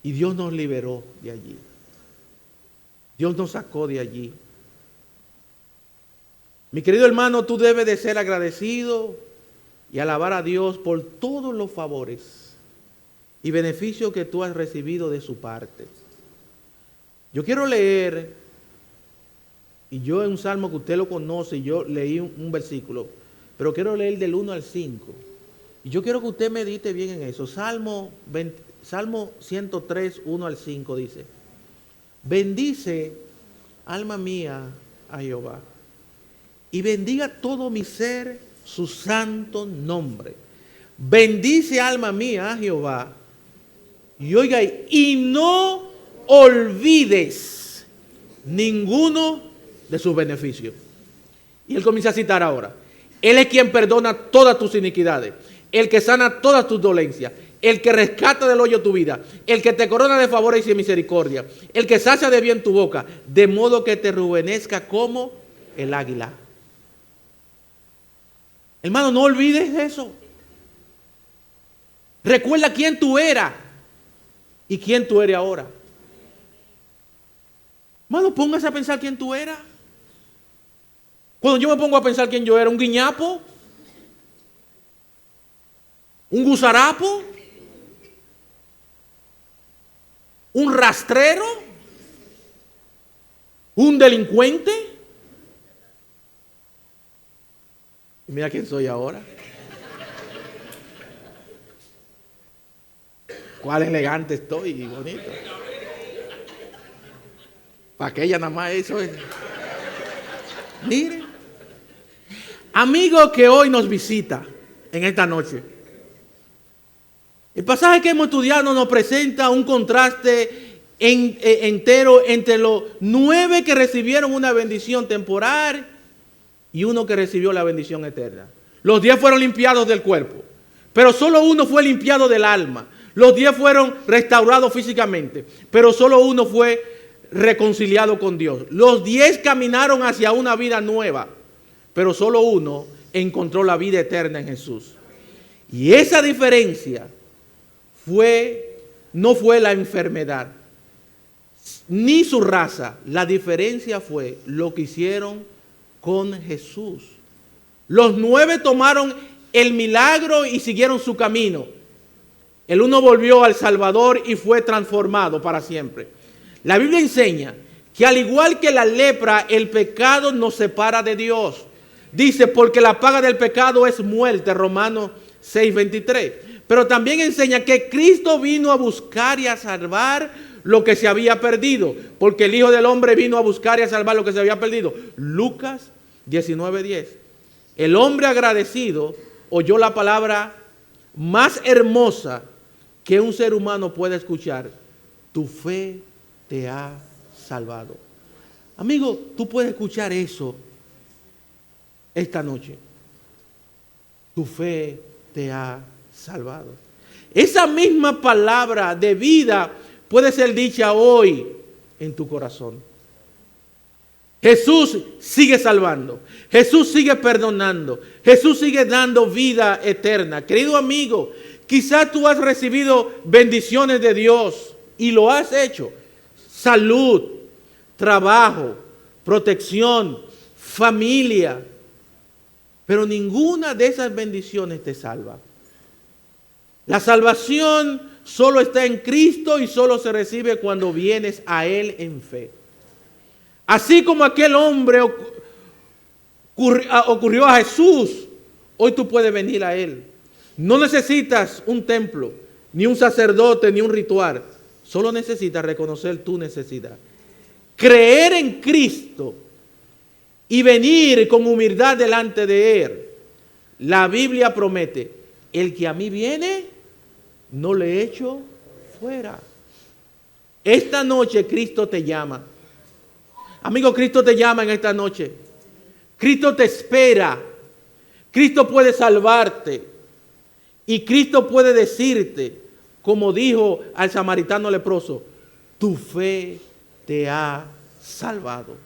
A: Y Dios nos liberó de allí. Dios nos sacó de allí. Mi querido hermano, tú debes de ser agradecido y alabar a Dios por todos los favores y beneficios que tú has recibido de su parte. Yo quiero leer, y yo en un salmo que usted lo conoce, yo leí un versículo, pero quiero leer del 1 al 5. Y yo quiero que usted medite bien en eso. Salmo 103, 1 al 5 dice: bendice, alma mía, a Jehová, y bendiga todo mi ser su santo nombre. Bendice, alma mía, a Jehová, y oiga, y no olvides ninguno de sus beneficios. Y él comienza a citar ahora: Él es quien perdona todas tus iniquidades, el que sana todas tus dolencias, el que rescata del hoyo tu vida, el que te corona de favores y de misericordia, el que sacia de bien tu boca, de modo que te rejuvenezca como el águila. Hermano, no olvides eso. Recuerda quién tú eras y quién tú eres ahora. Hermano, póngase a pensar quién tú eras. Cuando yo me pongo a pensar quién yo era, un guiñapo, un gusarapo, un rastrero, un delincuente. Y mira quién soy ahora. Cuál elegante estoy y bonito. Para que ella nada más eso es. Mire, amigo que hoy nos visita en esta noche, el pasaje que hemos estudiado nos presenta un contraste entero entre los 9 que recibieron una bendición temporal y uno que recibió la bendición eterna. Los 10 fueron limpiados del cuerpo, pero solo uno fue limpiado del alma. Los 10 fueron restaurados físicamente, pero solo uno fue reconciliado con Dios. Los 10 caminaron hacia una vida nueva, pero solo uno encontró la vida eterna en Jesús. Y esa diferencia no fue la enfermedad, ni su raza. La diferencia fue lo que hicieron con Jesús. Los 9 tomaron el milagro y siguieron su camino. El uno volvió al Salvador y fue transformado para siempre. La Biblia enseña que al igual que la lepra, el pecado nos separa de Dios. Dice, porque la paga del pecado es muerte, Romanos 6:23. Pero también enseña que Cristo vino a buscar y a salvar lo que se había perdido, porque el Hijo del Hombre vino a buscar y a salvar lo que se había perdido. Lucas 19:10. El hombre agradecido oyó la palabra más hermosa que un ser humano puede escuchar: tu fe te ha salvado. Amigo, tú puedes escuchar eso esta noche. Tu fe te ha salvado. Esa misma palabra de vida puede ser dicha hoy en tu corazón. Jesús sigue salvando. Jesús sigue perdonando. Jesús sigue dando vida eterna. Querido amigo, quizás tú has recibido bendiciones de Dios y lo has hecho. Salud, trabajo, protección, familia. Pero ninguna de esas bendiciones te salva. La salvación solo está en Cristo y solo se recibe cuando vienes a Él en fe. Así como aquel hombre ocurrió a Jesús, hoy tú puedes venir a Él. No necesitas un templo, ni un sacerdote, ni un ritual. Solo necesitas reconocer tu necesidad. Creer en Cristo y venir con humildad delante de Él. La Biblia promete: el que a mí viene, no le echo fuera. Esta noche Cristo te llama. Amigo, Cristo te llama en esta noche. Cristo te espera. Cristo puede salvarte. Y Cristo puede decirte, como dijo al samaritano leproso: tu fe te ha salvado.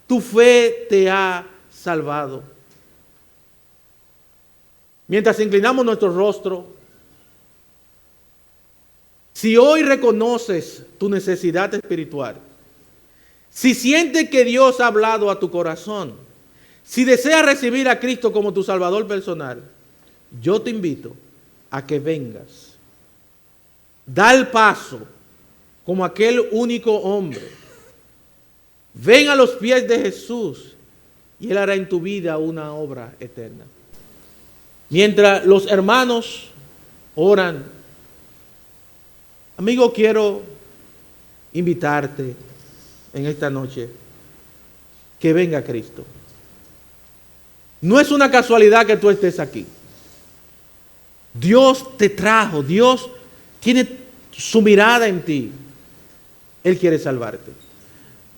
A: Tu fe te ha salvado. Mientras inclinamos nuestro rostro, si hoy reconoces tu necesidad espiritual, Si sientes que Dios ha hablado a tu corazón, si deseas recibir a Cristo como tu Salvador personal, yo te invito a que vengas. Da el paso como aquel único hombre. Ven a los pies de Jesús y Él hará en tu vida una obra eterna. Mientras los hermanos oran, amigo, quiero invitarte en esta noche que venga Cristo. No es una casualidad que tú estés aquí. Dios te trajo, Dios tiene su mirada en ti. Él quiere salvarte.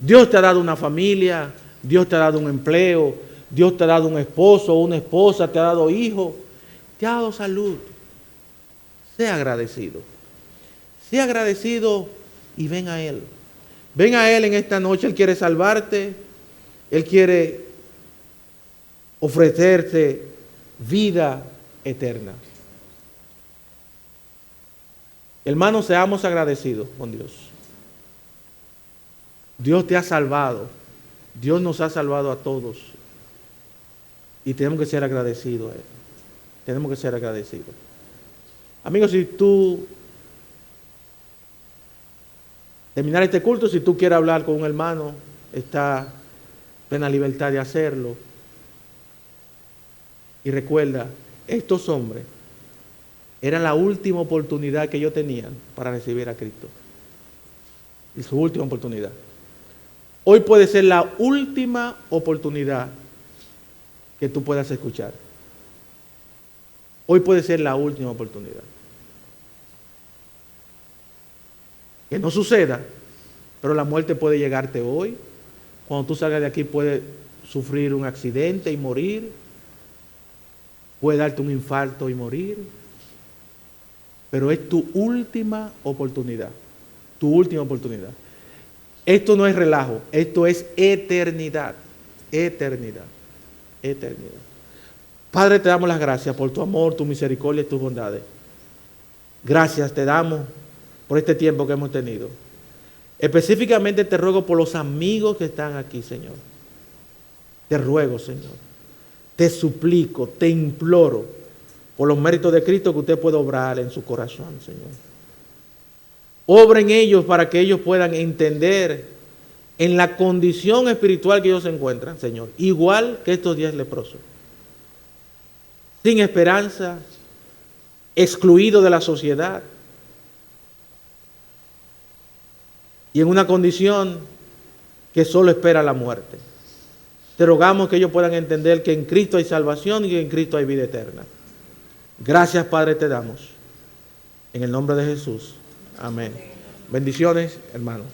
A: Dios te ha dado una familia, Dios te ha dado un empleo, Dios te ha dado un esposo o una esposa, te ha dado hijos, te ha dado salud. Sea agradecido. Sea agradecido y ven a Él. Ven a Él en esta noche. Él quiere salvarte. Él quiere ofrecerte vida eterna. Hermanos, seamos agradecidos con Dios. Dios te ha salvado. Dios nos ha salvado a todos. Y tenemos que ser agradecidos a Él. Tenemos que ser agradecidos. Amigos, si tú terminar este culto, si tú quieres hablar con un hermano, está en plena libertad de hacerlo. Y recuerda, estos hombres era la última oportunidad que ellos tenían para recibir a Cristo. Y su última oportunidad. Hoy puede ser la última oportunidad que tú puedas escuchar. Hoy puede ser la última oportunidad. Que no suceda, pero la muerte puede llegarte hoy. Cuando tú salgas de aquí puedes sufrir un accidente y morir. Puede darte un infarto y morir. Pero es tu última oportunidad. Tu última oportunidad. Esto no es relajo, esto es eternidad. Eternidad. Eternidad. Padre, te damos las gracias por tu amor, tu misericordia y tus bondades. Gracias te damos por este tiempo que hemos tenido. Específicamente te ruego por los amigos que están aquí, Señor. Te ruego, Señor. Te suplico, te imploro, por los méritos de Cristo, que usted pueda obrar en su corazón, Señor. Obra en ellos para que ellos puedan entender en la condición espiritual que ellos se encuentran, Señor. Igual que estos 10 leprosos. Sin esperanza, excluidos de la sociedad. Y en una condición que solo espera la muerte. Te rogamos que ellos puedan entender que en Cristo hay salvación y que en Cristo hay vida eterna. Gracias, Padre, te damos. En el nombre de Jesús. Amén. Bendiciones, hermanos.